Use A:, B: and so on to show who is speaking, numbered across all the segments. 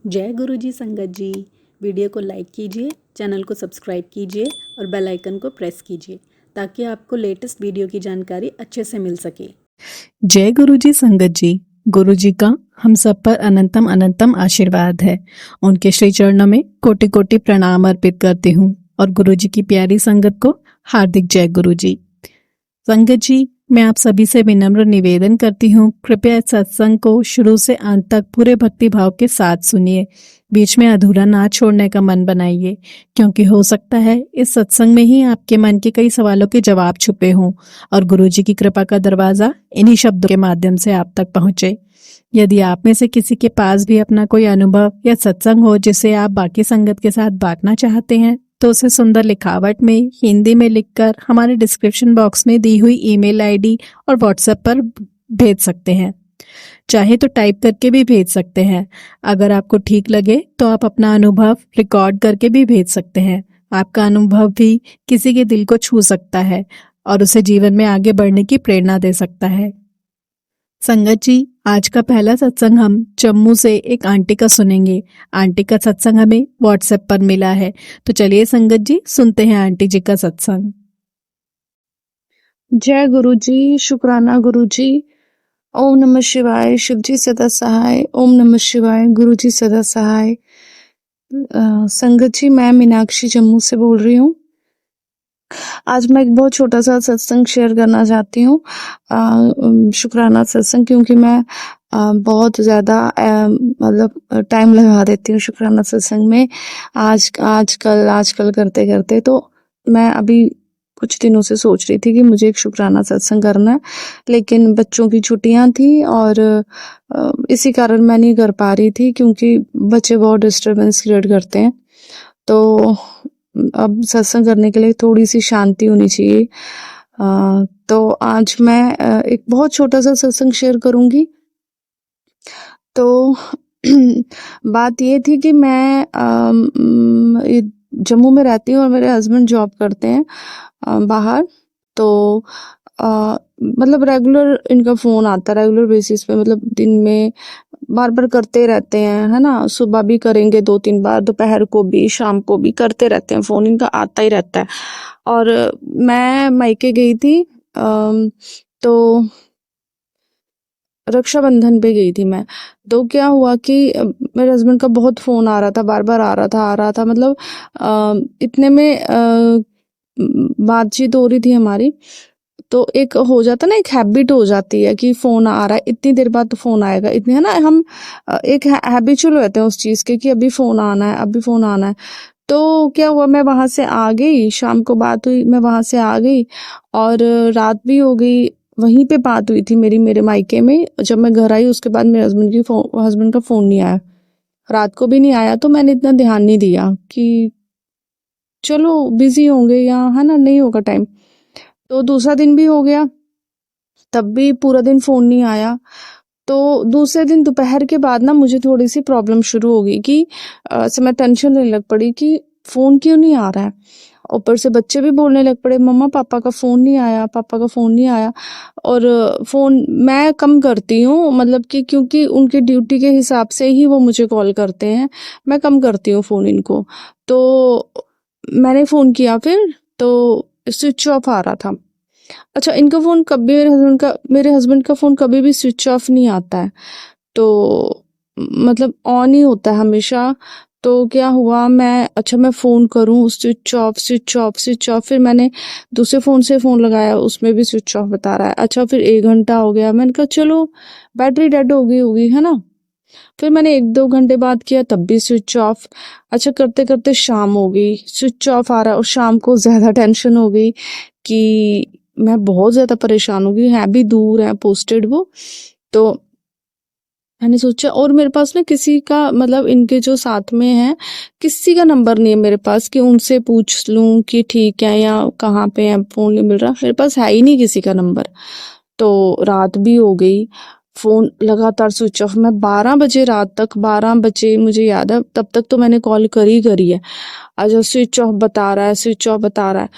A: जय गुरुजी संगत जी। वीडियो को लाइक कीजिए, चैनल को सब्सक्राइब कीजिए और बेल आइकन को प्रेस कीजिए ताकि आपको लेटेस्ट वीडियो की जानकारी अच्छे से मिल सके।
B: जय गुरुजी संगत जी। गुरुजी का हम सब पर अनंतम अनंतम आशीर्वाद है। उनके श्री चरणों में कोटि कोटि प्रणाम अर्पित करती हूँ और गुरुजी की प्यारी संगत को हार्दिक जय गुरुजी। संगत जी, मैं आप सभी से विनम्र निवेदन करती हूँ, कृपया इस सत्संग को शुरू से अंत तक पूरे भक्ति भाव के साथ सुनिए। बीच में अधूरा ना छोड़ने का मन बनाइए, क्योंकि हो सकता है इस सत्संग में ही आपके मन के कई सवालों के जवाब छुपे हों और गुरुजी की कृपा का दरवाजा इन्हीं शब्दों के माध्यम से आप तक पहुंचे। यदि आप में से किसी के पास भी अपना कोई अनुभव या सत्संग हो जिसे आप बाकी संगत के साथ बांटना चाहते हैं, तो उसे सुंदर लिखावट में हिंदी में लिखकर हमारे डिस्क्रिप्शन बॉक्स में दी हुई ईमेल आईडी और व्हाट्सएप पर भेज सकते हैं। चाहे तो टाइप करके भी भेज सकते हैं। अगर आपको ठीक लगे तो आप अपना अनुभव रिकॉर्ड करके भी भेज सकते हैं। आपका अनुभव भी किसी के दिल को छू सकता है और उसे जीवन में आगे बढ़ने की प्रेरणा दे सकता है। संगत जी, आज का पहला सत्संग हम जम्मू से एक आंटी का सुनेंगे। आंटी का सत्संग हमें व्हाट्सएप पर मिला है, तो चलिए संगत जी सुनते हैं आंटी जी का सत्संग।
C: जय गुरु जी, शुक्राना गुरु जी। ओम नमः शिवाय, शिव जी सदा सहाय। ओम नमः शिवाय, गुरु जी सदा सहाय। संगत जी, मैं मीनाक्षी जम्मू से बोल रही हूँ। आज मैं एक बहुत छोटा सा सत्संग शेयर करना चाहती हूँ, शुक्राना सत्संग, क्योंकि मैं बहुत ज़्यादा मतलब टाइम लगा देती हूँ शुक्राना सत्संग में। आजकल करते करते तो मैं अभी कुछ दिनों से सोच रही थी कि मुझे एक शुक्राना सत्संग करना है, लेकिन बच्चों की छुट्टियां थी और इसी कारण मैं नहीं कर पा रही थी, क्योंकि बच्चे बहुत डिस्टरबेंस क्रिएट करते हैं। तो अब सत्संग करने के लिए थोड़ी सी शांति होनी चाहिए। तो आज मैं एक बहुत छोटा सा सत्संग शेयर करूंगी। तो बात ये थी कि मैं जम्मू में रहती हूँ और मेरे हस्बैंड जॉब करते हैं बाहर। तो मतलब रेगुलर इनका फ़ोन आता है, रेगुलर बेसिस पे, मतलब दिन में बार-बार करते रहते हैं, है ना? सुबह भी करेंगे 2-3 बार, दोपहर को भी, शाम को भी करते रहते हैं, फ़ोन इनका आता ही रहता है। और मैं मायके गई थी, तो रक्षाबंधन पे गई थी मैं। तो क्या हुआ कि मेरे हस्बैंड का बहुत फ़ोन आ रहा था, बार-बार आ रहा था, मतलब इतने में बातचीत हो रही थी हमारी। तो एक हो जाता है ना, एक हैबिट हो जाती है कि फ़ोन आ रहा है, इतनी देर बाद तो फ़ोन आएगा, इतनी, है ना? हम एक हैबिचुअल रहते हैं उस चीज़ के कि अभी फ़ोन आना है, अभी फ़ोन आना है। तो क्या हुआ, मैं वहाँ से आ गई, शाम को बात हुई, मैं वहाँ से आ गई और रात भी हो गई। वहीं पे बात हुई थी मेरी, मेरे मायके में। जब मैं घर आई उसके बाद मेरे हस्बैंड का फ़ोन नहीं आया, रात को भी नहीं आया। तो मैंने इतना ध्यान नहीं दिया कि चलो बिज़ी होंगे या, है ना, नहीं होगा टाइम। तो दूसरा दिन भी हो गया, तब भी पूरा दिन फ़ोन नहीं आया। तो दूसरे दिन दोपहर के बाद ना मुझे थोड़ी सी प्रॉब्लम शुरू हो गई कि ऐसे मैं टेंशन लेने लग पड़ी कि फ़ोन क्यों नहीं आ रहा है। ऊपर से बच्चे भी बोलने लग पड़े, मम्मा पापा का फ़ोन नहीं आया, पापा का फ़ोन नहीं आया। और फ़ोन मैं कम करती हूँ, मतलब कि क्योंकि उनकी ड्यूटी के हिसाब से ही वो मुझे कॉल करते हैं, मैं कम करती हूँ फ़ोन इनको। तो मैंने फ़ोन किया फिर, तो स्विच ऑफ आ रहा था। अच्छा, इनका फ़ोन कभी, मेरे हस्बैंड का फ़ोन कभी भी स्विच ऑफ नहीं आता है, तो मतलब ऑन ही होता है हमेशा। तो क्या हुआ, मैं फ़ोन करूँ, स्विच ऑफ, फिर मैंने दूसरे फ़ोन से फ़ोन लगाया, उसमें भी स्विच ऑफ बता रहा है। अच्छा, फिर 1 घंटा हो गया, मैंने कहा चलो बैटरी डेड हो गई होगी, है ना? फिर मैंने 1-2 घंटे बाद किया, तब भी स्विच ऑफ। अच्छा, करते-करते शाम हो गई, स्विच ऑफ आ रहा है, और शाम को ज़्यादा टेंशन हो गई कि मैं बहुत ज़्यादा परेशान हो गई, है भी दूर है पोस्टेड वो। तो मैंने सोचा, और मेरे पास ना किसी का, मतलब इनके जो साथ में है, किसी का नंबर नहीं है मेरे पास कि उनसे पूछ लूँ कि ठीक है या कहाँ पे है, फ़ोन नहीं मिल रहा, मेरे पास है ही नहीं किसी का नंबर। तो रात भी हो गई, फ़ोन लगातार स्विच ऑफ। मैं 12 बजे, रात तक 12 बजे मुझे याद है, तब तक तो मैंने कॉल करी है। अच्छा, स्विच ऑफ बता रहा है, स्विच ऑफ बता रहा है।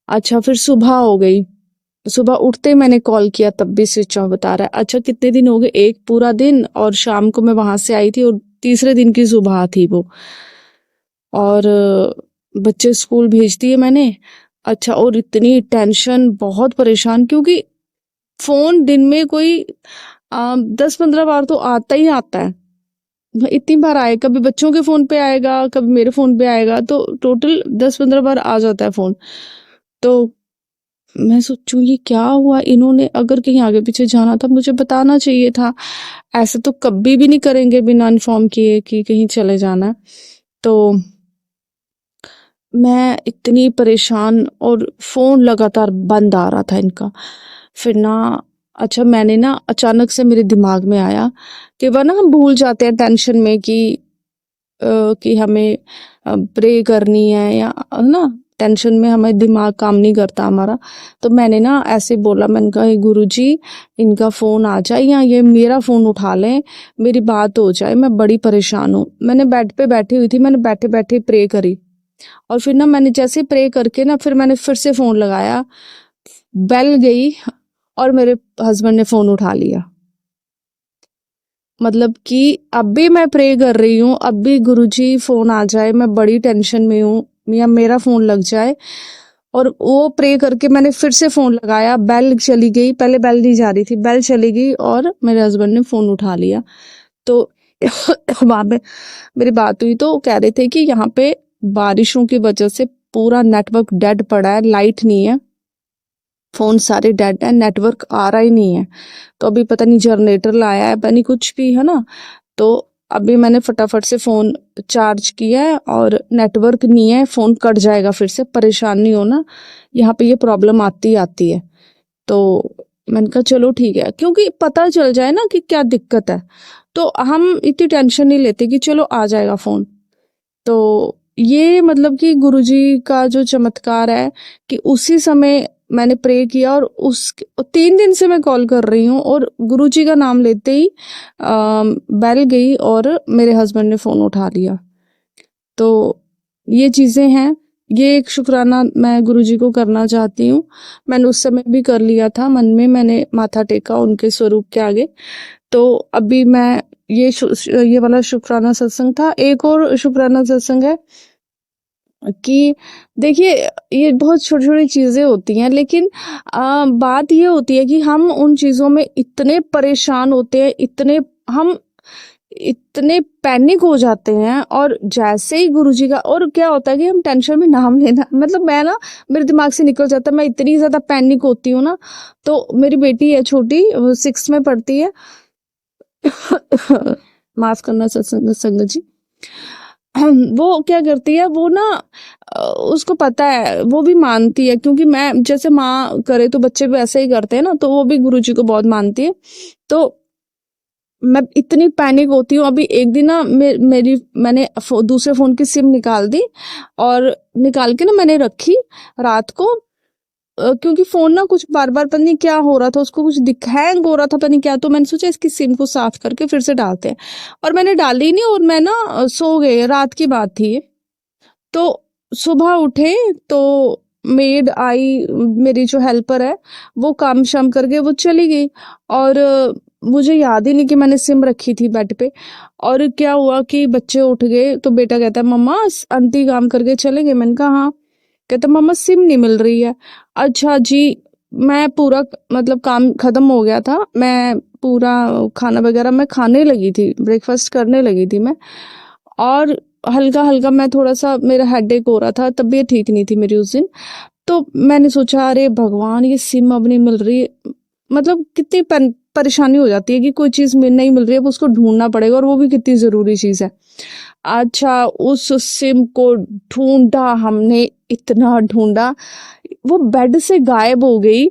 C: अच्छा, फिर सुबह हो गई, सुबह उठते ही मैंने कॉल किया, तब भी स्विच ऑफ बता रहा है। अच्छा, कितने दिन हो गए, एक पूरा दिन, और शाम को मैं वहां से आई थी और तीसरे दिन की सुबह थी वो। और बच्चे स्कूल भेज दिए मैंने। अच्छा, और इतनी टेंशन, बहुत परेशान, क्योंकि फोन दिन में कोई 10-15 बार तो आता ही आता है। इतनी बार आए, कभी बच्चों के फोन पे आएगा, कभी मेरे फोन पे आएगा, तो टोटल 10-15 बार आ जाता है फोन। तो मैं सोचूं ये क्या हुआ, इन्होंने अगर कहीं आगे पीछे जाना था मुझे बताना चाहिए था। ऐसे तो कभी भी नहीं करेंगे बिना इन्फॉर्म किए कि कहीं चले जाना है। तो मैं इतनी परेशान, और फोन लगातार बंद आ रहा था इनका। फिर ना, अच्छा, मैंने ना अचानक से मेरे दिमाग में आया कि वह ना हम भूल जाते हैं टेंशन में कि हमें प्रे करनी है, या ना टेंशन में हमें दिमाग काम नहीं करता हमारा। तो मैंने ना ऐसे बोला, मैंने कहा "हे गुरुजी, इनका फोन आ जाए या ये मेरा फोन उठा लें, मेरी बात हो जाए, मैं बड़ी परेशान हूँ"। मैंने बेड पे बैठी हुई थी, मैंने बैठे बैठे प्रे करी। और फिर ना मैंने जैसे प्रे करके ना, फिर मैंने फिर से फोन लगाया, बेल गई, और मेरे हस्बैंड ने फोन उठा लिया। मतलब कि अब भी मैं प्रे कर रही हूँ, अब भी गुरुजी फोन आ जाए, मैं बड़ी टेंशन में हूँ, या मेरा फोन लग जाए। और वो प्रे करके मैंने फिर से फोन लगाया, बेल चली गई, पहले बेल नहीं जा रही थी, बेल चली गई, और मेरे हस्बैंड ने फोन उठा लिया। तो वहां पे मेरी बात हुई, तो वो कह रहे थे कि यहाँ पे बारिशों की वजह से पूरा नेटवर्क डेड पड़ा है, लाइट नहीं है, फोन सारे डेड है, नेटवर्क आ रहा ही नहीं है। तो अभी पता नहीं जनरेटर लाया है, पता नहीं कुछ भी है ना। तो अभी मैंने फटाफट से फोन चार्ज किया है, और नेटवर्क नहीं है, फोन कट जाएगा फिर से, परेशान नहीं होना, यहाँ पे ये प्रॉब्लम आती आती है। तो मैंने कहा चलो ठीक है, क्योंकि पता चल जाए ना कि क्या दिक्कत है, तो हम इतनी टेंशन नहीं लेते कि चलो आ जाएगा फोन। तो ये मतलब कि गुरुजी का जो चमत्कार है कि उसी समय मैंने प्रे किया, और उस 3 दिन से मैं कॉल कर रही हूँ, और गुरुजी का नाम लेते ही बेल गई, और मेरे हस्बैंड ने फोन उठा लिया। तो ये चीजें हैं, ये एक शुक्राना मैं गुरुजी को करना चाहती हूँ। मैंने उस समय भी कर लिया था, मन में मैंने माथा टेका उनके स्वरूप के आगे। तो अभी मैं ये वाला शुक्राना सत्संग था। एक और शुक्राना सत्संग है कि देखिए, ये बहुत छोटी छोटी चीजें होती हैं, लेकिन बात ये होती है कि हम उन चीजों में इतने परेशान होते हैं, हम इतने पैनिक हो जाते हैं, और जैसे ही गुरुजी का, और क्या होता है कि हम टेंशन में नाम लेना, मतलब मैं ना, मेरे दिमाग से निकल जाता है, मैं इतनी ज्यादा पैनिक होती हूँ ना। तो मेरी बेटी है छोटी, वो 6th में पढ़ती है। माफ करना संगत जी। वो क्या करती है, वो ना उसको पता है, वो भी मानती है, क्योंकि मैं जैसे माँ करे तो बच्चे भी ऐसे ही करते हैं ना, तो वो भी गुरुजी को बहुत मानती है। तो मैं इतनी पैनिक होती हूँ। अभी एक दिन ना मैंने दूसरे फोन की सिम निकाल दी, और निकाल के ना मैंने रखी रात को, क्योंकि फोन ना कुछ बार बार पता नहीं क्या हो रहा था, उसको कुछ हैंग हो रहा था, पता नहीं क्या। तो मैंने सोचा इसकी सिम को साफ करके फिर से डालते हैं, और मैंने डाली नहीं, और मैं ना सो गए, रात की बात थी ये। तो सुबह उठे तो मेड आई, मेरी जो हेल्पर है, वो काम शाम करके वो चली गई, और मुझे याद ही नहीं कि मैंने सिम रखी थी बेड पे। और क्या हुआ कि बच्चे उठ गए, तो बेटा कहता है मम्मा आंटी काम करके चले गए। मैंने कहा हाँ। कहता मम्मा सिम नहीं मिल रही है। अच्छा जी। मैं पूरा, मतलब काम खत्म हो गया था, मैं पूरा खाना वगैरह मैं खाने लगी थी, ब्रेकफास्ट करने लगी थी मैं, और हल्का हल्का मैं थोड़ा सा, मेरा हेडेक हो रहा था, तबीयत ठीक नहीं थी मेरी उस दिन। तो मैंने सोचा अरे भगवान, ये सिम अब नहीं मिल रही। मतलब कितनी परेशानी हो जाती है कि कोई चीज नहीं मिल रही है, अब उसको ढूंढना पड़ेगा, और वो भी कितनी जरूरी चीज है। अच्छा, उस सिम को ढूंढा हमने, इतना ढूंढा, वो बेड से गायब हो गई।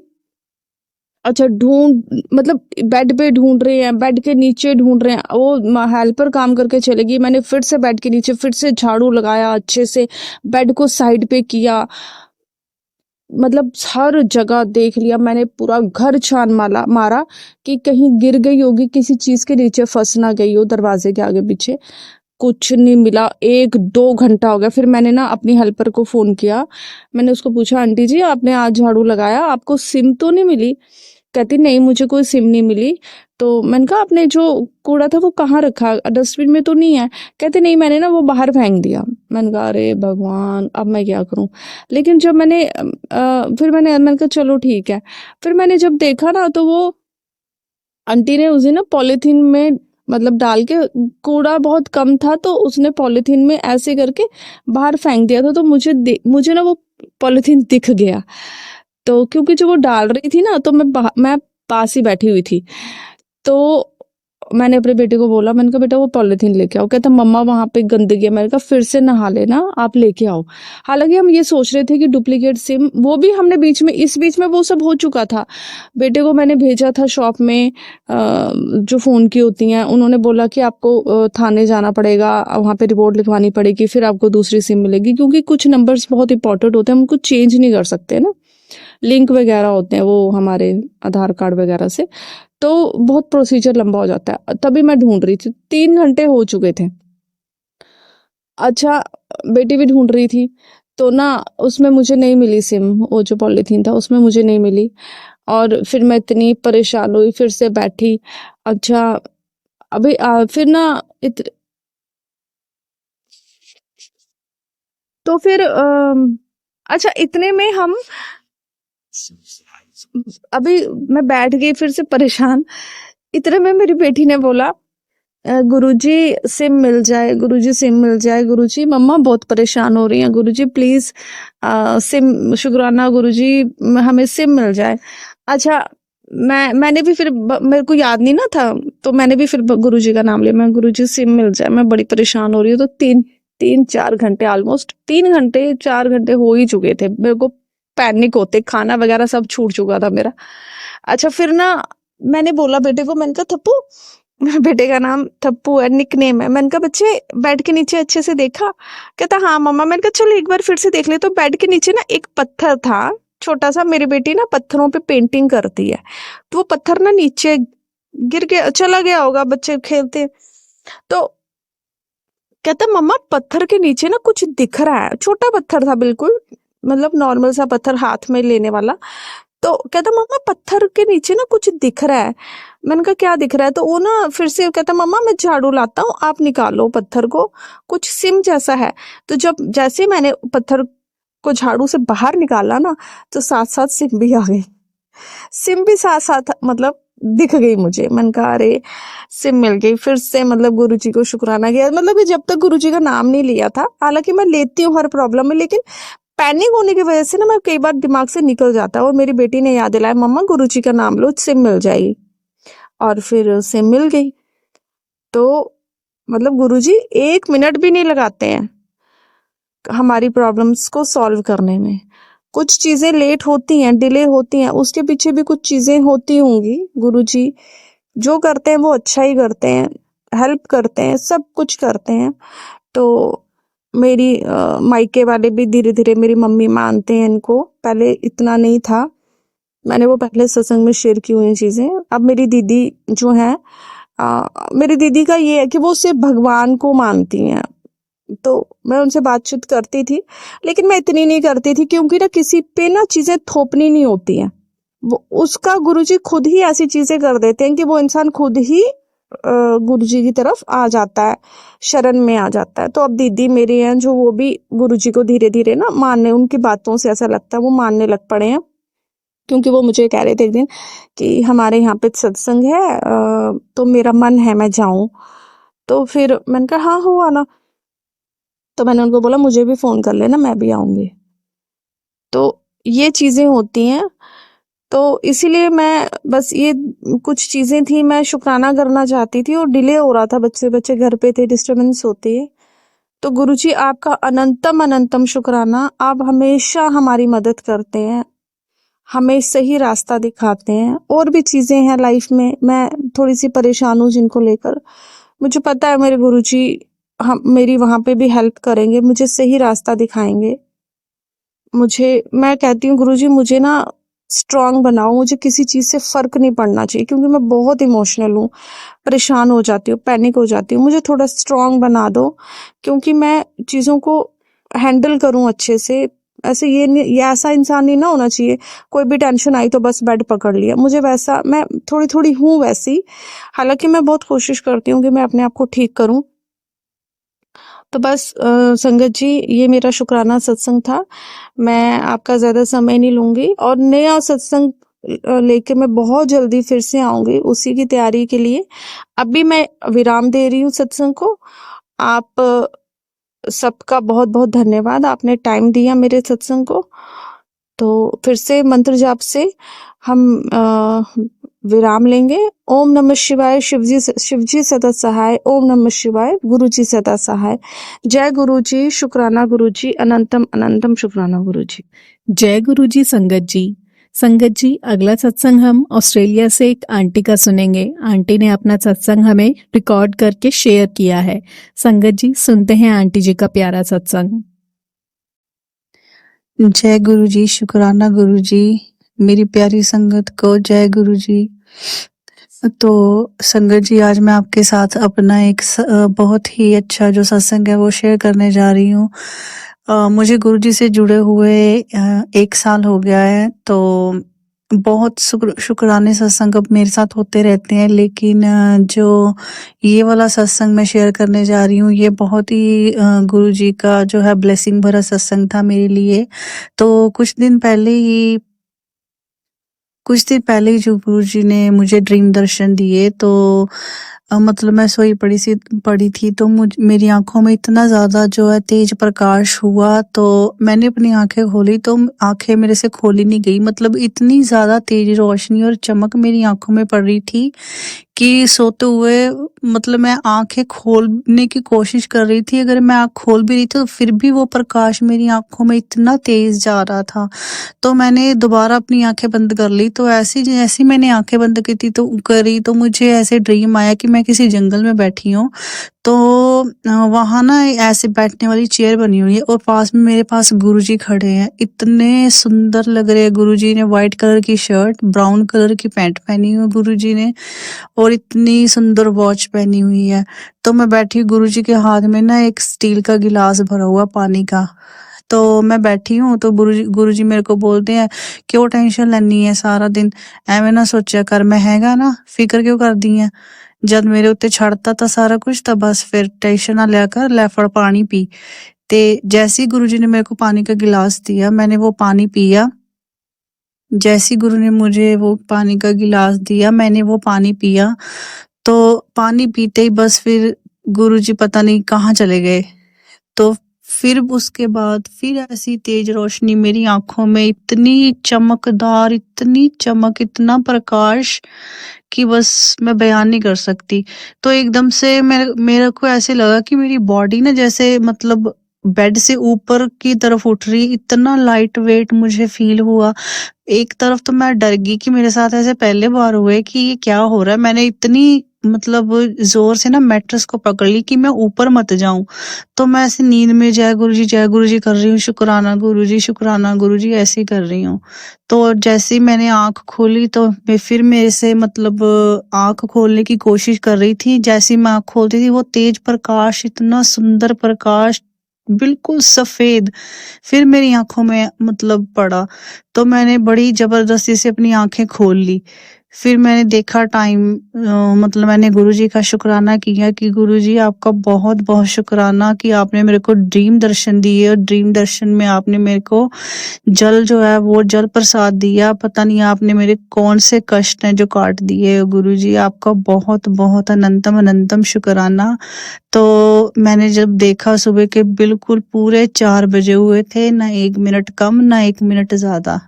C: अच्छा, मतलब बेड पे ढूंढ रहे हैं, बेड के नीचे ढूंढ रहे हैं, वो हेल्पर काम करके चलेगी। मैंने फिर से बेड के नीचे फिर से झाड़ू लगाया, अच्छे से बेड को साइड पे किया, मतलब हर जगह देख लिया मैंने, पूरा घर छान मारा कि कहीं गिर गई होगी, किसी चीज के नीचे फंस ना गई हो, दरवाजे के आगे पीछे। कुछ नहीं मिला। 1-2 घंटा हो गया। फिर मैंने ना अपनी हेल्पर को फोन किया, मैंने उसको पूछा आंटी जी आपने आज झाड़ू लगाया, आपको सिम तो नहीं मिली? कहती नहीं मुझे कोई सिम नहीं मिली। तो मैंने कहा आपने जो कूड़ा था वो कहाँ रखा, डस्टबिन में तो नहीं है। कहते नहीं मैंने ना वो बाहर फेंक दिया। मैंने कहा अरे भगवान अब मैं क्या करूं। लेकिन जब फिर मैंने कहा चलो ठीक है। फिर मैंने जब देखा ना तो वो आंटी ने उसे ना पॉलीथीन में मतलब डाल के, कूड़ा बहुत कम था तो उसने पॉलीथीन में ऐसे करके बाहर फेंक दिया था। तो मुझे ना वो पॉलीथीन दिख गया। तो क्योंकि जो वो डाल रही थी ना तो मैं पास ही बैठी हुई थी। तो मैंने अपने बेटे को बोला, मैंने कहा बेटा वो पॉलीथीन लेके आओ। कहता मम्मा वहां पे गंदगी है। मैंने कहा फिर से नहा लेना, आप लेके आओ। हालांकि हम ये सोच रहे थे कि डुप्लीकेट सिम, वो भी हमने इस बीच में वो सब हो चुका था। बेटे को मैंने भेजा था शॉप में, जो फोन की होती हैं, उन्होंने बोला कि आपको थाने जाना पड़ेगा, वहां पे रिपोर्ट लिखवानी पड़ेगी, फिर आपको दूसरी सिम मिलेगी। क्योंकि कुछ नंबर्स बहुत इंपॉर्टेंट होते हैं, हम उनको चेंज नहीं कर सकते ना, लिंक वगैरह होते हैं वो हमारे आधार कार्ड वगैरह से। तो बहुत प्रोसीजर लंबा हो जाता है। तभी मैं ढूंढ रही थी, 3 घंटे हो चुके थे। अच्छा, बेटी भी ढूंढ रही थी तो ना उसमें मुझे नहीं मिली सिम, वो जो पॉलीथीन था उसमें मुझे नहीं मिली। और फिर मैं इतनी परेशान हुई, फिर से बैठी। अच्छा, अभी फिर ना तो फिर अच्छा इतने में हम अभी मैं बैठ गई फिर से परेशान। इतने में मेरी बेटी ने बोला गुरुजी सिम मिल जाए, गुरुजी सिम मिल जाए, गुरुजी मम्मा बहुत परेशान हो रही हैं, गुरुजी प्लीज सिम, शुक्राना गुरुजी हमें सिम मिल जाए। अच्छा, मैंने भी फिर मेरे को याद नहीं ना था, तो मैंने भी फिर गुरुजी का नाम लिया। मैं गुरुजी सिम मिल जाए, मैं बड़ी परेशान हो रही हूँ। तो 3-4 घंटे, ऑलमोस्ट 3 घंटे 4 घंटे हो ही चुके थे। मेरे को पैनिक होते, खाना वगैरह सब छूट चुका था मेरा। अच्छा, फिर ना मैंने बोला बेटे को, मैंने कहा थप्पू, मेरे बेटे का नाम थप्पू है, निक नेम है। मैंने कहा बच्चे बेड के नीचे अच्छे से देखा। कहता हाँ मम्मा। मैंने कहा चलो एक बार फिर से देख ले। तो बेड के नीचे ना एक पत्थर था छोटा सा। मेरी बेटी ना पत्थरों पे पेंटिंग करती है, तो वो पत्थर ना नीचे गिर के चला गया होगा, बच्चे खेलते। तो कहता मम्मा पत्थर के नीचे ना कुछ दिख रहा है। छोटा पत्थर था बिल्कुल, मतलब नॉर्मल सा पत्थर हाथ में लेने वाला। तो कहता मम्मा पत्थर के नीचे ना कुछ दिख रहा है। मैंने कहा क्या दिख रहा है। तो वो ना फिर से कहता मम्मा मैं झाड़ू लाता हूँ, आप निकालो पत्थर को, कुछ सिम जैसा है। तो जैसे मैंने पत्थर को झाड़ू से बाहर निकाला ना, तो साथ साथ सिम भी आ गई। सिम भी साथ साथ मतलब दिख गई मुझे। मैंने कहा अरे सिम मिल गई। फिर से मतलब गुरुजी को शुक्राना किया। मतलब ये जब तक गुरुजी का नाम नहीं लिया था, हालांकि मैं लेती हूँ हर प्रॉब्लम में, लेकिन पैनिक होने की वजह से ना मैं कई बार दिमाग से निकल जाता है। और मेरी बेटी ने याद दिलाया मम्मा गुरुजी का नाम लो, सिम मिल जाएगी। और फिर सिम मिल गई। तो मतलब गुरुजी 1 मिनट भी नहीं लगाते हैं हमारी प्रॉब्लम्स को सॉल्व करने में। कुछ चीजें लेट होती हैं, डिले होती हैं, उसके पीछे भी कुछ चीजें होती होंगी। गुरुजी जो करते हैं वो अच्छा ही करते हैं, हेल्प करते हैं, सब कुछ करते हैं। तो मेरी मायके वाले भी धीरे धीरे, मेरी मम्मी मानते हैं इनको, पहले इतना नहीं था। मैंने वो पहले सत्संग में शेयर की हुई चीजें। अब मेरी दीदी जो है, मेरी दीदी का ये है कि वो सिर्फ भगवान को मानती हैं। तो मैं उनसे बातचीत करती थी, लेकिन मैं इतनी नहीं करती थी, क्योंकि ना किसी पे ना चीजें थोपनी नहीं होती हैं। वो उसका गुरुजी खुद ही ऐसी चीजें कर देते हैं कि वो इंसान खुद ही गुरुजी की तरफ आ जाता है, शरण में आ जाता है। तो अब दीदी मेरी हैं जो, वो भी गुरुजी को धीरे धीरे ना मानने, उनकी बातों से ऐसा लगता है वो मानने लग पड़े हैं। क्योंकि वो मुझे कह रहे थे एक दिन कि हमारे यहाँ पे सत्संग है, तो मेरा मन है मैं जाऊं। तो फिर मैंने कहा हाँ हो आना। तो मैंने उनको बोला मुझे भी फोन कर लेना, मैं भी आऊंगी। तो ये चीजें होती हैं। तो इसीलिए मैं बस ये कुछ चीजें थी, मैं शुक्राना करना चाहती थी। और डिले हो रहा था, बच्चे बच्चे घर पे थे, डिस्टरबेंस होती है। तो गुरुजी आपका अनंतम अनंतम शुक्राना। आप हमेशा हमारी मदद करते हैं, हमें सही रास्ता दिखाते हैं। और भी चीजें हैं लाइफ में, मैं थोड़ी सी परेशान हूँ जिनको लेकर। मुझे पता है मेरे गुरुजी हम मेरी वहां पे भी हेल्प करेंगे, मुझे सही रास्ता दिखाएंगे। मैं कहती हूँ गुरुजी मुझे ना स्ट्रांग बनाओ, मुझे किसी चीज से फर्क नहीं पड़ना चाहिए, क्योंकि मैं बहुत इमोशनल हूँ, परेशान हो जाती हूँ, पैनिक हो जाती हूँ। मुझे थोड़ा स्ट्रांग बना दो, क्योंकि मैं चीजों को हैंडल करूं अच्छे से, ऐसे ये ऐसा इंसान नहीं ना होना चाहिए, कोई भी टेंशन आई तो बस बेड पकड़ लिया। मुझे वैसा, मैं थोड़ी-थोड़ी हूँ वैसी, हालाँकि मैं बहुत कोशिश करती हूँ कि मैं अपने आप को ठीक करूँ। तो बस संगत जी, ये मेरा शुक्राना सत्संग था। मैं आपका ज़्यादा समय नहीं लूँगी और नया सत्संग लेके मैं बहुत जल्दी फिर से आऊँगी, उसी की तैयारी के लिए अभी मैं विराम दे रही हूँ सत्संग को। आप सबका बहुत-बहुत धन्यवाद, आपने टाइम दिया मेरे सत्संग को। तो फिर से मंत्र जाप से हम विराम लेंगे। ओम नमः शिवाय, शिवजी सदा सहाय। ओम नमः शिवाय, गुरुजी सदा सहाय। जय गुरुजी, शुक्राना गुरुजी, अनंतम अनंतम शुक्राना गुरुजी।
B: जय गुरु जी संगत जी अगला सत्संग हम ऑस्ट्रेलिया से एक आंटी का सुनेंगे। आंटी ने अपना सत्संग हमें रिकॉर्ड करके शेयर किया है। संगत जी सुनते हैं आंटी जी का प्यारा सत्संग।
D: जय गुरु जी, शुक्राना गुरु जी, मेरी प्यारी संगत को जय गुरु जी। तो संगत जी, आज मैं आपके साथ अपना एक बहुत ही अच्छा जो सत्संग है वो शेयर करने जा रही हूँ। मुझे गुरु जी से जुड़े हुए 1 साल हो गया है, तो बहुत शुक्राने सत्संग अब मेरे साथ होते रहते हैं, लेकिन जो ये वाला सत्संग मैं शेयर करने जा रही हूँ ये बहुत ही गुरु जी का जो है ब्लेसिंग भरा सत्संग था मेरे लिए। तो कुछ दिन पहले ही जो गुरु जी ने मुझे ड्रीम दर्शन दिए, तो मतलब मैं सोई पड़ी थी, तो मेरी आंखों में इतना ज्यादा जो है तेज प्रकाश हुआ, तो मैंने अपनी आंखें खोली तो आंखें मेरे से खोली नहीं गई। मतलब इतनी ज्यादा तेज रोशनी और चमक मेरी आंखों में पड़ रही थी कि सोते हुए मतलब मैं आंखें खोलने की कोशिश कर रही थी, अगर मैं आंख खोल भी रही थी तो फिर भी वो प्रकाश मेरी आंखों में इतना तेज जा रहा था। तो मैंने दोबारा अपनी आंखें बंद कर ली। तो जैसी मैंने आंखें बंद करी तो मुझे ऐसे ड्रीम आया कि मैं किसी जंगल में बैठी हूँ। तो वहां ना ऐसे बैठने वाली चेयर बनी हुई है और पास में मेरे पास गुरुजी खड़े हैं। इतने सुंदर लग रहे हैं गुरुजी ने, व्हाइट कलर की शर्ट, ब्राउन कलर की पैंट पहनी हुई गुरुजी ने और इतनी सुंदर वॉच पहनी हुई है। तो मैं बैठी, गुरुजी के हाथ में ना एक स्टील का गिलास भरा हुआ पानी का। तो मैं बैठी हूँ तो गुरुजी मेरे को बोलते हैं, क्यों टेंशन लेनी है सारा दिन, एवें ना सोचा कर, मैं हैगा ना, फिक्र क्यों कर दी है, जद मेरे उत्ते छड़ता था सारा कुछ तो बस फिर टेंशन ना लिया कर, ले फड़ पानी पी। ते जैसे ही गुरुजी ने मेरे को पानी का गिलास दिया, मैंने वो पानी पिया। जैसी गुरु ने मुझे वो पानी का गिलास दिया, मैंने वो पानी पिया, तो पानी पीते ही बस फिर गुरुजी पता नहीं कहाँ चले गए। तो फिर उसके बाद फिर ऐसी तेज रोशनी मेरी आंखों में, इतनी चमकदार, इतनी चमक, इतना प्रकाश कि बस मैं बयान नहीं कर सकती। तो एकदम से मेरे को ऐसे लगा कि मेरी बॉडी ना जैसे मतलब बेड से ऊपर की तरफ उठ रही, इतना लाइट वेट मुझे फील हुआ। एक तरफ तो मैं डर गई कि मेरे साथ ऐसे पहले बार हुए कि ये क्या हो रहा है। मैंने इतनी मतलब जोर से ना मैट्रेस को पकड़ ली कि मैं ऊपर मत जाऊं। तो मैं ऐसे नींद में जय गुरु जी कर रही हूँ, शुक्राना गुरु जी ऐसे ही कर रही हूँ। तो जैसे ही मैंने आंख खोली तो फिर मेरे से मतलब आंख खोलने की कोशिश कर रही थी। जैसे ही मैं आंख खोलती थी वो तेज प्रकाश, इतना सुंदर प्रकाश, बिल्कुल सफेद, फिर मेरी आंखों में मतलब पड़ा। तो मैंने बड़ी जबरदस्ती से अपनी आंखें खोल ली। फिर मैंने देखा टाइम, मतलब मैंने गुरुजी का शुक्राना किया कि गुरुजी आपका बहुत बहुत शुक्राना कि आपने मेरे को ड्रीम दर्शन दिए और ड्रीम दर्शन में आपने मेरे को जल जो है वो जल प्रसाद दिया। पता नहीं आपने मेरे कौन से कष्ट हैं जो काट दिए। गुरुजी आपका बहुत बहुत अनंतम अनंतम शुक्राना। तो मैंने जब देखा सुबह के बिल्कुल पूरे 4 बजे हुए थे, ना 1 मिनट कम ना 1 मिनट ज्यादा।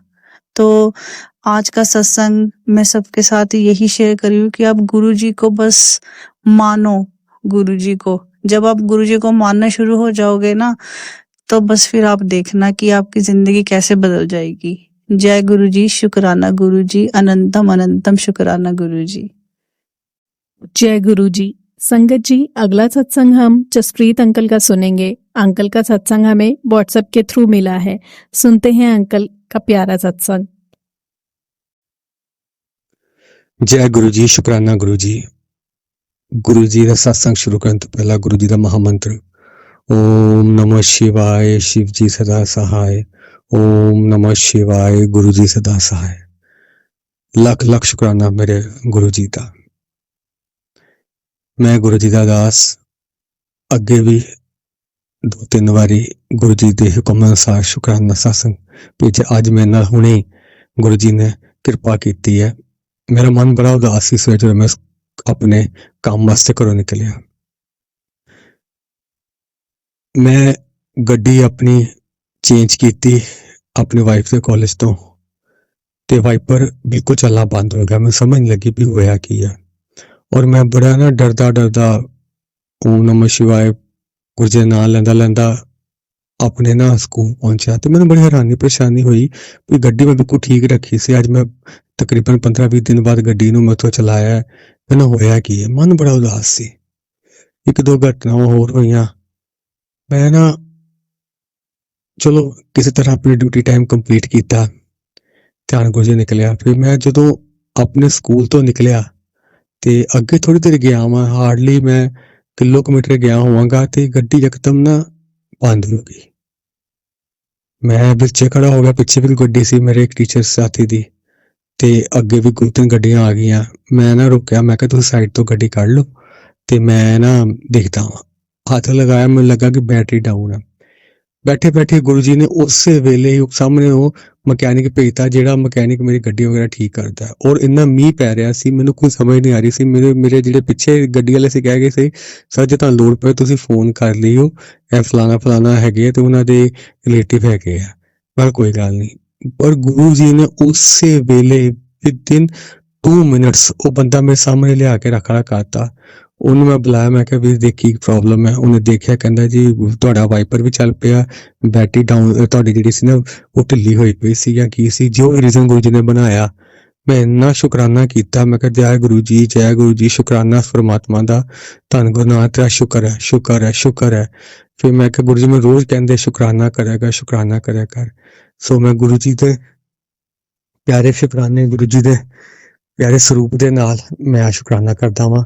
D: तो आज का सत्संग मैं सबके साथ यही शेयर करी हूँ कि आप गुरुजी को बस मानो। गुरुजी को जब आप गुरुजी को मानना शुरू हो जाओगे ना, तो बस फिर आप देखना कि आपकी जिंदगी कैसे बदल जाएगी। जय गुरुजी, शुक्राना गुरुजी, अनंतम अनंतम शुक्राना गुरुजी।
B: जय गुरु जी संगत जी अगला सत्संग हम जसप्रीत अंकल का सुनेंगे। अंकल का सत्संग हमें व्हाट्सएप के थ्रू मिला है। सुनते हैं अंकल का प्यारा सत्संग।
E: जय गुरु जी, शुक्राना गुरु जी। गुरु जी का सत्संग शुरू करने तो पहला गुरु जी का महामंत्र ओम नमः शिवाय, शिव जी सदा सहाय। ओम नमः शिवाय। गुरु जी सदा सहाय। ਲੱਖ ਲੱਖ ਸ਼ੁਕਰਾਨਾ ਮੇਰੇ ਗੁਰੂ ਜੀ ਦਾ। ਮੈਂ ਗੁਰੂ ਜੀ ਦਾ ਦਾਸ ਅੱਗੇ ਵੀ 2-3 ਵਾਰੀ ਗੁਰੂ ਜੀ ਦੇ ਹੁਕਮ ਅਨੁਸਾਰ ਸ਼ੁਕਰਾਨਾ ਸਤਸੰਗ ਭੇਜਿਆ। ਅੱਜ ਮੇਰੇ ਨਾਲ ਹੁਣੇ ਗੁਰੂ ਜੀ ਨੇ ਕਿਰਪਾ ਕੀਤੀ ਹੈ। ਮੇਰਾ ਮਨ ਬੜਾ ਉਦਾਸ ਸੀ ਸਵੇਰੇ ਜਦੋਂ ਮੈਂ ਆਪਣੇ ਕੰਮ ਵਾਸਤੇ ਘਰੋਂ ਨਿਕਲਿਆ। ਮੈਂ ਗੱਡੀ ਆਪਣੀ ਚੇਂਜ ਕੀਤੀ ਆਪਣੀ ਵਾਈਫ ਦੇ ਕਾਲਜ ਤੋਂ, ਤੇ ਵਾਈਪਰ ਬਿਲਕੁਲ ਚੱਲਣਾ ਬੰਦ ਹੋ ਗਿਆ। ਮੈਨੂੰ ਸਮਝ ਨਹੀਂ ਲੱਗੀ ਵੀ ਹੋਇਆ ਕੀ ਹੈ। ਔਰ ਮੈਂ ਬੜਾ ਨਾ ਡਰਦਾ ਓਮ ਨਮः शिवाय ਗੁਰੂ ਜੀ ਦਾ ਨਾਂ ਲੈਂਦਾ ਆਪਣੇ ਨਾ ਸਕੂਲ ਪਹੁੰਚਿਆ। ਤੇ ਮੈਨੂੰ ਬੜੀ ਹੈਰਾਨੀ ਪਰੇਸ਼ਾਨੀ ਹੋਈ ਵੀ ਗੱਡੀ ਮੈਂ ਬਿਲਕੁਲ ਠੀਕ ਰੱਖੀ ਸੀ। ਅੱਜ ਮੈਂ ਤਕਰੀਬਨ 15-20 ਦਿਨ ਬਾਅਦ ਗੱਡੀ ਨੂੰ ਮੈਥੋਂ ਚਲਾਇਆ, ਮੈਨੂੰ ਹੋਇਆ ਕੀ ਹੈ। ਮਨ ਬੜਾ ਉਦਾਸ ਸੀ। 1-2 ਘਟਨਾਵਾਂ ਹੋਰ ਹੋਈਆਂ। ਮੈਂ ਨਾ ਚਲੋ ਕਿਸੇ ਤਰ੍ਹਾਂ ਆਪਣੀ ਡਿਊਟੀ ਟਾਈਮ ਕੰਪਲੀਟ ਕੀਤਾ, ਧਿਆਨ ਗੁਰੂ ਜੀ ਨਿਕਲਿਆ। ਫਿਰ ਮੈਂ ਜਦੋਂ ਆਪਣੇ ਸਕੂਲ ਤੋਂ ਨਿਕਲਿਆ ਤੇ ਅੱਗੇ ਥੋੜੀ ਦੇਰ ਗਿਆ ਵਾਂ, ਹਾਰਡਲੀ ਮੈਂ ਕਿਲੋਮੀਟਰ ਗਿਆ ਹੋਵਾਂਗਾ, ਤੇ ਗੱਡੀ ਯਕਦਮ ਨਾ ਬੰਦ ਹੋ ਗਈ। ਮੈਂ ਵਿੱਚੇ ਖੜਾ ਹੋ ਗਿਆ। ਪਿੱਛੇ ਵੀ ਗੱਡੀ ਸੀ ਮੇਰੇ ਇੱਕ ਟੀਚਰ ਸਾਥੀ ਦੀ, ਤੇ ਅੱਗੇ ਵੀ 2-3 ਗੱਡੀਆਂ ਆ ਗਈਆਂ। ਮੈਂ ਨਾ ਰੁਕਿਆ, ਮੈਂ ਕਿਹਾ ਤੁਸੀਂ ਸਾਈਡ ਤੋਂ ਗੱਡੀ ਕੱਢ ਲਓ ਤੇ ਮੈਂ ਨਾ ਦੇਖਦਾ ਵਾਂ। ਹੱਥ ਲਗਾਇਆ, ਮੈਨੂੰ ਲੱਗਾ ਕਿ ਬੈਟਰੀ ਡਾਊਨ ਹੈ। ਬੈਠੇ ਗੁਰੂ ਜੀ ਨੇ ਉਸੇ ਵੇਲੇ ਸਾਹਮਣੇ ਉਹ ਮਕੈਨਿਕ ਭੇਜਤਾ, ਜਿਹੜਾ ਮਕੈਨਿਕ ਮੇਰੀ ਗੱਡੀ ਵਗੈਰਾ ਠੀਕ ਕਰਦਾ। ਔਰ ਇੰਨਾ ਮੀਂਹ ਪੈ ਰਿਹਾ ਸੀ, ਮੈਨੂੰ ਕੋਈ ਸਮਝ ਨਹੀਂ ਆ ਰਹੀ ਸੀ। ਮੇਰੇ ਜਿਹੜੇ ਪਿੱਛੇ ਗੱਡੀ ਵਾਲੇ ਸੀ ਕਹਿ ਗਏ ਸੀ, ਸਰ ਜੇ ਤੁਹਾਨੂੰ ਲੋੜ ਪਏ ਤੁਸੀਂ ਫੋਨ ਕਰ ਲਿਓ, ਇਹ ਫਲਾਣਾ ਹੈਗੇ ਤੇ ਉਹਨਾਂ ਦੇ ਰਿਲੇਟਿਵ ਹੈਗੇ ਆ। ਪਰ ਕੋਈ ਗੱਲ ਨਹੀਂ। ਪਰ ਗੁਰੂ ਜੀ ਨੇ ਉਸੇ ਵੇਲੇ ਵਿਦਿਨ 2 ਮਿੰਟਸ ਉਹ ਬੰਦਾ ਮੇਰੇ ਸਾਹਮਣੇ ਲਿਆ ਕੇ ਰੱਖਾ ਕਰਤਾ। ਉਹਨੂੰ ਮੈਂ ਬੁਲਾਇਆ, ਮੈਂ ਕਿਹਾ ਵੀਰ ਦੇਖੀ ਪ੍ਰੋਬਲਮ ਹੈ। ਉਹਨੇ ਦੇਖਿਆ, ਕਹਿੰਦਾ ਜੀ ਤੁਹਾਡਾ ਵਾਈਪਰ ਵੀ ਚੱਲ ਪਿਆ, ਬੈਟਰੀ ਡਾਊਨ, ਤੁਹਾਡੀ ਜਿਹੜੀ ਸੀ ਨਾ ਉਹ ਢਿੱਲੀ ਹੋਈ ਪਈ ਸੀ ਜਾਂ ਕੀ ਸੀ, ਜੋ ਰੀਜ਼ਨ ਗੁਰੂ ਜੀ ਨੇ ਬਣਾਇਆ। ਮੈਂ ਇੰਨਾ ਸ਼ੁਕਰਾਨਾ ਕੀਤਾ। ਮੈਂ ਕਿਹਾ ਜੈ ਗੁਰੂ ਜੀ, ਜੈ ਗੁਰੂ ਜੀ, ਸ਼ੁਕਰਾਨਾ ਪਰਮਾਤਮਾ ਦਾ, ਧੰਨ ਗੁਰੂ ਨਾਨਕ ਤੇਰਾ ਸ਼ੁਕਰ ਹੈ। ਫਿਰ ਮੈਂ ਕਿਹਾ ਗੁਰੂ ਜੀ ਮੈਨੂੰ ਰੋਜ਼ ਕਹਿੰਦੇ ਸ਼ੁਕਰਾਨਾ ਕਰਿਆ ਕਰ। ਸੋ ਮੈਂ ਗੁਰੂ ਜੀ ਦੇ ਪਿਆਰੇ ਸ਼ੁਕਰਾਨੇ, ਗੁਰੂ ਜੀ ਦੇ ਪਿਆਰੇ ਸਰੂਪ ਦੇ ਨਾਲ ਮੈਂ ਸ਼ੁਕਰਾਨਾ ਕਰਦਾ ਵਾਂ।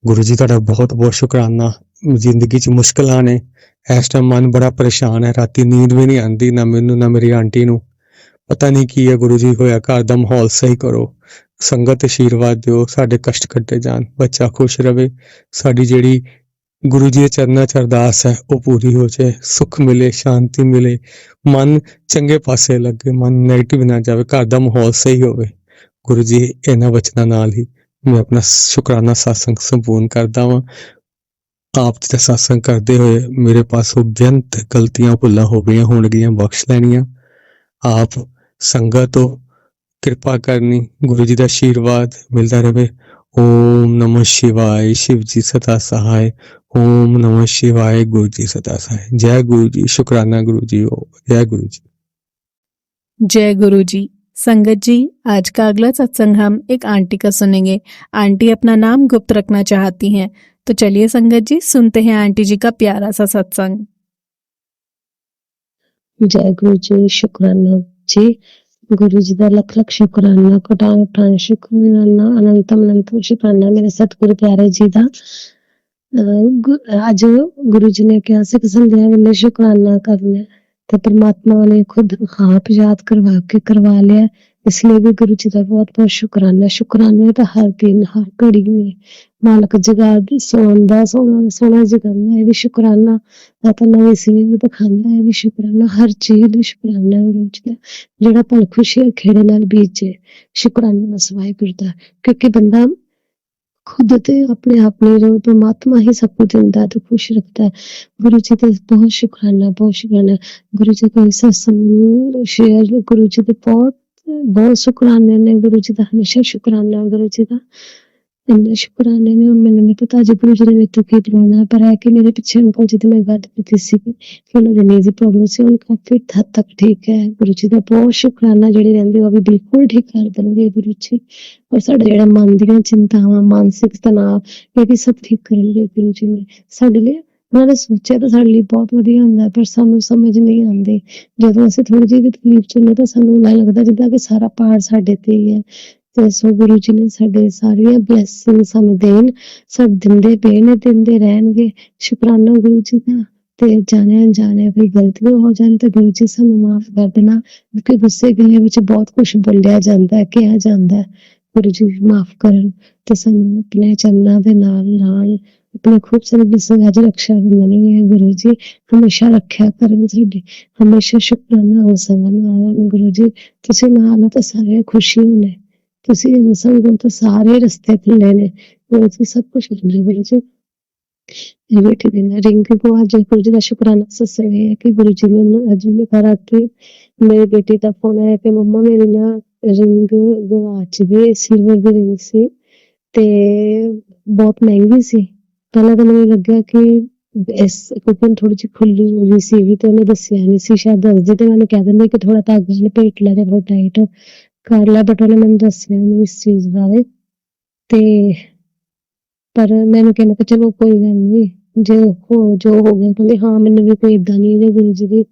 E: ਗੁਰੂ ਜੀ ਤੁਹਾਡਾ ਬਹੁਤ ਬਹੁਤ ਸ਼ੁਕਰਾਨਾ। ਜ਼ਿੰਦਗੀ 'ਚ ਮੁਸ਼ਕਿਲਾਂ ਨੇ, ਇਸ ਟਾਈਮ ਮਨ ਬੜਾ ਪਰੇਸ਼ਾਨ ਹੈ। ਰਾਤੀ ਨੀਂਦ ਵੀ ਨਹੀਂ ਆਉਂਦੀ, ਨਾ ਮੈਨੂੰ ਨਾ ਮੇਰੀ ਆਂਟੀ ਨੂੰ। ਪਤਾ ਨਹੀਂ ਕੀ ਹੈ। ਗੁਰੂ ਜੀ ਹੋਇਆ ਘਰ ਦਾ ਮਾਹੌਲ ਸਹੀ ਕਰੋ, ਸੰਗਤ ਆਸ਼ੀਰਵਾਦ ਦਿਓ, ਸਾਡੇ ਕਸ਼ਟ ਕੱਟੇ ਜਾਣ, ਬੱਚਾ ਖੁਸ਼ ਰਵੇ। ਸਾਡੀ ਜਿਹੜੀ ਗੁਰੂ ਜੀ ਦੇ ਚਰਨਾਂ 'ਚ ਅਰਦਾਸ ਹੈ ਉਹ ਪੂਰੀ ਹੋ ਜਾਏ, ਸੁੱਖ ਮਿਲੇ, ਸ਼ਾਂਤੀ ਮਿਲੇ, ਮਨ ਚੰਗੇ ਪਾਸੇ ਲੱਗੇ, ਮਨ ਨੈਗੇਟਿਵ ਨਾ ਜਾਵੇ, ਘਰ ਦਾ ਮਾਹੌਲ ਸਹੀ ਹੋਵੇ। ਗੁਰੂ ਜੀ ਇਹਨਾਂ ਵਚਨਾਂ ਨਾਲ ਹੀ ਮੈਂ ਆਪਣਾ ਸ਼ੁਕਰਾਨਾ ਸਤਸੰਗ ਸੰਪੂਰਨ ਕਰਦਾ ਵਾਂ। ਆਪ ਜੀ ਦਾ ਸਤਸੰਗ ਕਰਦੇ ਹੋਏ ਮੇਰੇ ਪਾਸੋਂ ਬੇਅੰਤ ਗਲਤੀਆਂ ਭੁੱਲਾਂ ਹੋ ਗਈਆਂ ਹੋਣਗੀਆਂ, ਬਖਸ਼ ਲੈਣੀਆਂ। ਆਪ ਸੰਗਤ ਤੋਂ ਕਿਰਪਾ ਕਰਨੀ, ਗੁਰੂ ਜੀ ਦਾ ਆਸ਼ੀਰਵਾਦ ਮਿਲਦਾ ਰਹੇ। ਓਮ ਨਮः शिवाय। शिव जी सदा सहाय। ओम नमः शिवाय। गुरु जी सदा सहाय। जय गुरु जी। शुक्राना गुरु जी। जय गुरु जी।
B: जय गुरु जी। संगत जी, आज का अगला सत्संग हम एक आंटी का सुनेंगे। आंटी अपना नाम गुप्त रखना चाहती हैं, तो चलिए संगत जी सुनते हैं आंटी जी का प्यारा सा सत्संग।
F: जय गुरु जी। शुक्राना जी, गुरु जी का लख लख शुक्राना, कटान कटान शुक्राना, अनंतम अनंतम शुक्राना मेरे सतगुरु प्यारे जी का। अज गुरु जी ने कहा सिख संध्या वेले शुक्राना करना, तो परमात्मा ने खुद आप याद करवा लिया। इसलिए भी गुरु जी का बहुत बहुत शुक्राना। शुक्राने तो हर दिन हर घड़ी में मालक जगा सोना जगाना है भी शुक्राना। तो नवी सीवी भी दिखाना है भी शुक्राना। हर चीज भी शुक्राना गुरु जी का, जेड़ा पल खुशी खेड़े नाल बीजे शुक्राना बस वाहिगुरू दा। क्योंकि बंदा खुद ते अपने आप नहीं रहो, परमात्मा ही सब कुछ देता है तो खुश रखता है। गुरु जी का बहुत शुक्राना, बहुत शुक्राना। गुरु जी को सत्संग शेयर, गुरु जी के बहुत शुक्राने ने, गुरु जी का हमेशा शुक्राना। गुरु जी का इन्ने शुक्राने ने, मैंने नहीं पता अज गुरु जी ने मेरे तो की करवाना, पर है कि मेरे पिछले अंकल जी तो मैं बात करती सी कि उन्होंने नीज दी प्रॉब्लम से उन काफी हद तक ठीक है। गुरु जी का बहुत शुक्राना, जेडी रहंदी वो भी बिल्कुल ठीक कर देंगे गुरु जी। और साडे जेड़ा मन दी चिंतावां, मानसिक तनाव, ये भी सब ठीक करेंगे गुरु जी ने साडे लिए। उन्होंने सोचा तो साडे लिए बहुत वधिया हुंदा, पर सानू समझ नहीं आंदी। जदों असीं थोड़ी जी भी तकलीफ च हुंदे तां सानू इह लगदा जिद्दां कि सारा पहाड़ साडे ते ही है। ते सो गुरु जी ने साडे सारियां ब्लैसिंग सानू देन, सब दिंदे पे ने, दिंदे रहणगे। शुकराना गुरु जी दा। ਤੇ ਜਾਣੇ ਅਣਜਾਣੇ ਕੋਈ ਗਲਤੀਆਂ ਹੋ ਜਾਣ ਤਾਂ ਗੁਰੂ ਜੀ ਸਾਨੂੰ ਮਾਫ਼ ਕਰ ਦੇਣਾ, ਕਿਉਂਕਿ ਗੁੱਸੇ ਗਿਲੇ ਵਿੱਚ ਬਹੁਤ ਕੁਛ ਬੋਲਿਆ ਜਾਂਦਾ ਹੈ, ਕਿਹਾ ਜਾਂਦਾ ਹੈ। ਗੁਰੂ ਜੀ ਮਾਫ਼ ਕਰਨ ਤੇ ਸਾਨੂੰ ਆਪਣੇ ਚਰਨਾਂ ਦੇ ਨਾਲ ਆਪਣੇ ਖੂਬ ਸਾਰੀ ਸੰਗਤ ਰਕਸ਼ਾ ਕਰਨੀ ਹੈ। ਗੁਰੂ ਜੀ ਹਮੇਸ਼ਾ ਰੱਖਿਆ ਕਰਨ ਸਾਡੀ, ਹਮੇਸ਼ਾ ਸ਼ੁਕਰਾਨਾ ਹੋ ਸਕਣ। ਗੁਰੂ ਜੀ ਤੁਸੀਂ ਨਾਲ ਹੋ ਤਾਂ ਸਾਰੇ ਖੁਸ਼ੀ ਨੇ, ਤੁਸੀਂ ਸੰਗਤ ਤਾਂ ਸਾਰੇ ਰਸਤੇ ਖੁੱਲੇ ਨੇ। ਗੁਰੂ ਜੀ ਸਭ ਕੁਛ ਗੁਰੂ ਜੀ ਬੇਟੀ ਦੇ ਨਾਲ ਰਿੰਗ को आज गुरु जी का शुक्राना सच है कि गुरु जी ने अज भी करा कि मेरी बेटी का फोन आया कि मम्मा मेरी ना रिंग गवाच गई, सिल्वर ਦੀ ਰਿੰਗ ਸੀ ਤੇ ਬਹੁਤ ਮਹਿੰਗੀ ਸੀ। ਪਹਿਲਾਂ ਤਾਂ ਮੈਨੂੰ ਲੱਗਿਆ ਕਿ ਇਸ ਕਿਉਂਕਿ ਥੋੜੀ ਜਿਹੀ ਖੁੱਲੀ ਹੋਈ ਸੀ ਵੀ ਤੇ ਉਹਨੇ ਦੱਸਿਆ ਨਹੀਂ ਸੀ, ਸ਼ਾਇਦ ਦੱਸਦੀ ਤੇ ਮੈਨੂੰ ਕਹਿ ਦਿੰਦੀ ਕਿ ਥੋੜਾ ਧਾਗਾ ਲਪੇਟ ਲੈ ਤੇ ਥੋੜਾ ਟਾਈਟ ਕਰ ਲੈ, ਬਟ ਉਹਨੇ ਮੈਨੂੰ ਦੱਸਿਆ ਨਹੀਂ ਇਸ ਚੀਜ਼ ਬਾਰੇ। ਤੇ ਪਰ ਮੈਨੂੰ ਕਿਹਾ, ਮੈਂ ਕਿਹਾ ਚਲੋ ਕੋਈ ਗੱਲ ਨਹੀਂ, ਜੋ ਹੋ ਗਿਆ। ਕਹਿੰਦੇ ਹਾਂ ਮੈਨੂੰ ਵੀ ਕੋਈ ਏਦਾਂ ਨਹੀਂ ਹੈ ਗੁਰੂ ਜੀ ਦੀ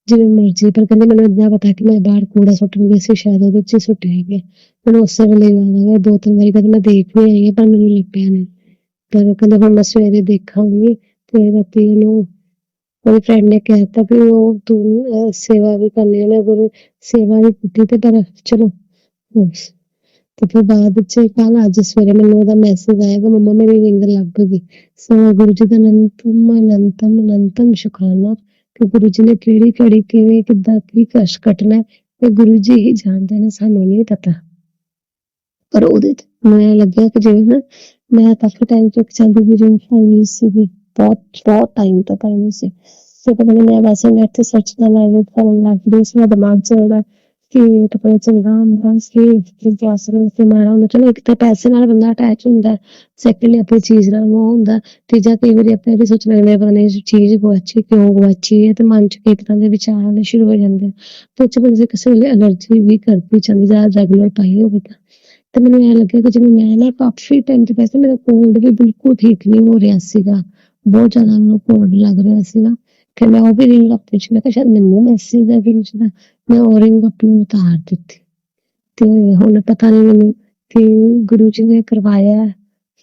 F: ਜਿਵੇਂ ਮਰਜ਼ੀ, ਪਰ ਕਹਿੰਦੇ ਮੈਨੂੰ ਏਦਾਂ ਪਤਾ ਕਿ ਮੈਂ ਬਾਹਰ ਕੂੜਾ ਸੁੱਟਣ ਗਈ ਸੀ, ਸ਼ਾਇਦ ਉਹਦੇ ਚ ਹੀ ਸੁੱਟਿਆ ਹੈਗਾ। ਮੈਨੂੰ ਉਸੇ ਵੇਲੇ ਯਾਦ ਆ ਗਿਆ, 2-3 ਵਾਰੀ ਕਹਿੰਦੇ ਮੈਂ ਦੇਖ ਵੀ ਆਈ ਹਾਂ ਪਰ ਮੈਨੂੰ ਲੱਭਿਆ ਨਹੀਂ। ਪਰ ਕਹਿੰਦੇ ਹੁਣ ਮੈਂ ਸਵੇਰੇ ਦੇਖਾਂਗੀ। ਤੇ ਰਾਤੀ ਉਹਨੂੰ ਉਹਦੀ ਫਰੈਂਡ ਨੇ ਕਹਿ ਦਿੱਤਾ ਵੀ ਉਹ ਤੂੰ ਸੇਵਾ ਵੀ ਕਰਨੀ ਹੈ, ਮੈਂ ਗੁਰੂ ਸੇਵਾ ਵੀ ਕੀਤੀ ਤੇ ਪਰ ਚਲੋ। ਤੇ ਫਿਰ ਬਾਅਦ ਵਿੱਚ ਕੱਲ ਅੱਜ ਸਵੇਰੇ ਮੈਨੂੰ ਉਹਦਾ ਮੈਸੇਜ ਆਇਆ ਕਿ ਮੰਮਾ ਮੇਰੀ ਰਿੰਗ ਲੱਭ ਗਈ। ਸੋ ਗੁਰੂ ਜੀ ਦਾ ਅਨੰਤਮ ਸ਼ੁਕਰਾਨਾ ਕਿ ਗੁਰੂ ਜੀ ਨੇ ਕਿਹੜੀ ਘੜੀ ਕਿਵੇਂ ਕਿੱਦਾਂ ਕੀ ਕਸ਼ਟ ਕੱਟਣਾ ਇਹ ਗੁਰੂ ਜੀ ਹੀ ਜਾਣਦੇ ਨੇ, ਸਾਨੂੰ ਨਹੀਂ ਪਤਾ। ਪਰ ਉਹਦੇ ਤੇ ਮੈਨੂੰ ਲੱਗਿਆ ਕਿ ਜਿਵੇਂ ਨਾ ਮੈਂ ਕਾਫੀ ਟਾਈਮ ਤੋਂ ਚਾਹੁੰਦੀ ਵੀ ਰਿੰਗ ਪਾਉਣੀ ਸੀਗੀ, ਬਹੁਤ ਟਾਈਮ ਤੋਂ ਪਾਉਣੀ ਸੀ। ਤੇ ਪਤਾ ਨਹੀਂ ਮੈਂ ਵੈਸੇ ਨੈਟ ਤੇ ਸਰਚ ਕਰਨ ਲੱਗ ਗਈ, ਉਸ ਮੇਰਾ ਦਿਮਾਗ ਚੱਲਦਾ ਕਿ ਪਤਾ ਚੱਲਦਾ ਹੁੰਦਾ ਕਿ ਆਸਰੇ ਤੇ ਮਾਰਾ ਹੁੰਦਾ। ਚਲੋ ਇੱਕ ਤਾਂ ਪੈਸੇ ਨਾਲ ਬੰਦਾ ਅਟੈਚ ਹੁੰਦਾ, ਸੈਕੰਡਲੀ ਆਪਣੀ ਚੀਜ਼ ਨਾਲ ਉਹ ਹੁੰਦਾ, ਤੀਜਾ ਕਈ ਵਾਰੀ ਆਪਾਂ ਇਹ ਸੋਚਣ ਲੱਗਦੇ ਪਤਾ ਨਹੀਂ ਚੀਜ਼ ਗਵਾਚੀ ਕਿਉਂ ਗਵਾਚੀ ਹੈ, ਤੇ ਮਨ ਚ ਕਈ ਤਰ੍ਹਾਂ ਦੇ ਵਿਚਾਰ ਆਉਣੇ ਸ਼ੁਰੂ ਹੋ ਜਾਂਦੇ ਆ। ਤੇ ਚ ਬੰਦੇ ਕਿਸੇ ਵੇਲੇ ਐਲਰਜੀ ਵੀ ਕਰਦੀ ਜਾਂਦੀ ਜ਼ਿਆਦਾ ਰੈਗੂਲਰ ਪਾਈ ਹੋਵੇ ਤਾਂ। ਤੇ ਮੈਨੂੰ ਐਂ ਲੱਗਿਆ ਕਿ ਜਿਵੇਂ ਮੈਂ ਨਾ ਕਾਫੀ ਟਾਈਮ ਤੋਂ ਵੈਸੇ ਮੇਰਾ ਕੋਲਡ ਵੀ ਬਿਲਕੁਲ ਠੀਕ ਨਹੀਂ ਹੋ ਰਿਹਾ ਸੀਗਾ, ਬਹੁਤ ਜ਼ਿਆਦਾ ਮੈਨੂੰ ਕੋਲਡ ਲੱਗ ਰਿਹਾ ਸੀਗਾ। ਫਿਰ ਮੈਂ ਉਹ ਵੀ ਰਿੰਗ ਆਪਣੇ ਚ, ਮੈਂ ਕਿਹਾ ਸ਼ਾਇਦ ਮੈਨੂੰ ਮੈਸੇਜ ਦਾ ਰਿੰਗ ਚ ਮੈਂ ਉਹ ਰਿੰਗ ਆਪਣੀ ਉਤਾਰ ਦਿੱਤੀ। ਤੇ ਹੁਣ ਪਤਾ ਨਹੀਂ ਮੈਨੂੰ ਕਿ ਗੁਰੂ ਜੀ ਨੇ ਕਰਵਾਇਆ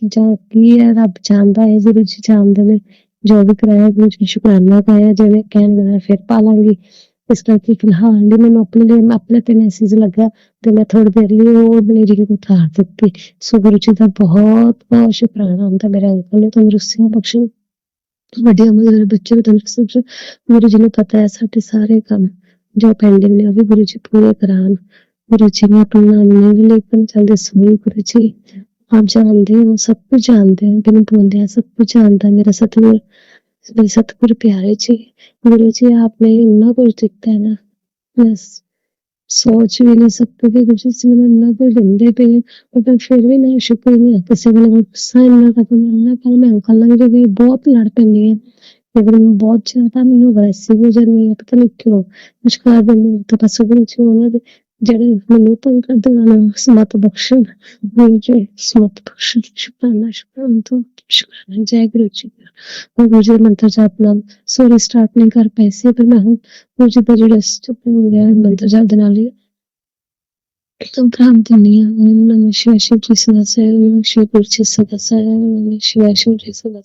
F: ਜਾਂ ਕੀ ਹੈ, ਰੱਬ ਜਾਣਦਾ ਹੈ, ਗੁਰੂ ਜੀ ਜਾਣਦੇ ਨੇ। ਜੋ ਵੀ ਕਰਾਇਆ ਗੁਰੂ ਜੀ ਨੇ ਸ਼ੁਕਰਾਨਾ ਕਰਾਇਆ, ਜਿਵੇਂ ਕਹਿਣ ਫਿਰ ਪਾ ਲਾਂਗੀ। ਇਸ ਕਰਕੇ ਫਿਲਹਾਲ ਲਈ ਮੈਨੂੰ ਆਪਣੇ ਤੇ ਮੈਸੇਜ ਲੱਗਾ ਤੇ ਮੈਂ ਥੋੜੀ ਦੇਰ ਲਈ ਉਹ ਮੇਰੀ ਰਿੰਗ ਉਤਾਰ ਦਿੱਤੀ। ਸੋ ਗੁਰੂ ਜੀ ਦਾ ਬਹੁਤ ਸ਼ੁਕਰਾਨਾ ਹੁੰਦਾ, ਮੇਰੇ ਅੰਕਲ ਨੇ ਤੰਦਰੁਸਤੀਆਂ ਬਖਸ਼ਣ, ਵੱਡੀਆਂ ਮੇਰੇ ਬੱਚੇ ਵੀ ਤੰਦਰੁਸਤ। ਗੁਰੂ ਜੀ ਨੂੰ ਪਤਾ ਹੈ ਸਾਡੇ ਸਾਰੇ ਕੰਮ ਜੋ ਪੈਂਡਿੰਗ ਨੇ ਉਹ ਵੀ ਗੁਰੂ ਜੀ ਪੂਰੇ ਕਰਾਉਣ। ਗੁਰੂ ਜੀ ਨੇ ਆਪਣਾ ਨਾਮ ਵੀ ਲੇਕਨ ਚੱਲਦੇ ਸੋਈ ਗੁਰੂ ਜੀ ਆਪ ਜਾਣਦੇ ਹੋ, ਸਭ ਕੁਝ ਜਾਣਦੇ ਹੋ, ਬਿਨ ਬੋਲਦੇ ਸਭ ਕੁਝ ਜਾਣਦਾ ਮੇਰਾ ਸਤਿਗੁਰ, ਮੇਰੇ ਸਤਿਗੁਰ ਪਿਆਰੇ ਜੀ। गुरु जी आपने इतना कुछ दिखता है ना, मैं सोच भी नहीं सकती कि गुरु जी मैंने इतना कुछ दिंदे पे, पर फिर भी नहीं शुक्र नहीं किसी वेले गुस्सा इन्ना खत्म होना। कल मैं अंकल ਨਾਲ ਵੀ ਬਹੁਤ ਲੜ ਪੈਂਦੀ ਹਾਂ, लेकिन बहुत ज्यादा ਮੈਨੂੰ ਅਗਰੈਸਿਵ ਹੋ ਜਾਂਦੀ ਹੈ, ਪਤਾ ਨਹੀਂ ਕਿਉਂ। ਮੁਸ਼ਕਲ ਬੰਦੇ ਤਾਂ ਬਸ ਗੁਰੂ ਜੀ ਉਹਨਾਂ ਦੇ ਜਿਹੜੇ ਮੈਨੂੰ ਤੰਗ ਕਰਦੇ ਉਹਨਾਂ ਨੂੰ ਸਮਤ ਬਖਸ਼ਣ, ਗੁਰੂ ਜੀ ਸਮਤ ਬਖਸ਼ਣ। ਸ਼ੁਕਰਾਨਾ ਤੋਂ ਸ਼ੁਕਰਾਨਾ, ਜੈ ਗੁਰੂ ਜੀ। ਗੁਰੂ ਜੀ ਦਾ ਮੰਤਰ ਜਾਪ ਨਾਲ ਸੋਰੀ ਸਟਾਰਟ ਨਹੀਂ ਕਰ ਪਈ ਸੀ, ਪਰ ਮੈਂ ਹੁਣ ਗੁਰੂ ਜੀ ਦਾ ਜਿਹੜਾ ਮੰਤਰ ਜਾਪ ਦੇ ਨਾਲ ਹੀ ਤੁਮ ਪ੍ਰਾਮ ਦਿੰਦੀ ਹਾਂ। ਨਮः शिवाय शिव जी सदा शिव गुरु जी सदा शिव, नमः शिवाय शिव जी सदा।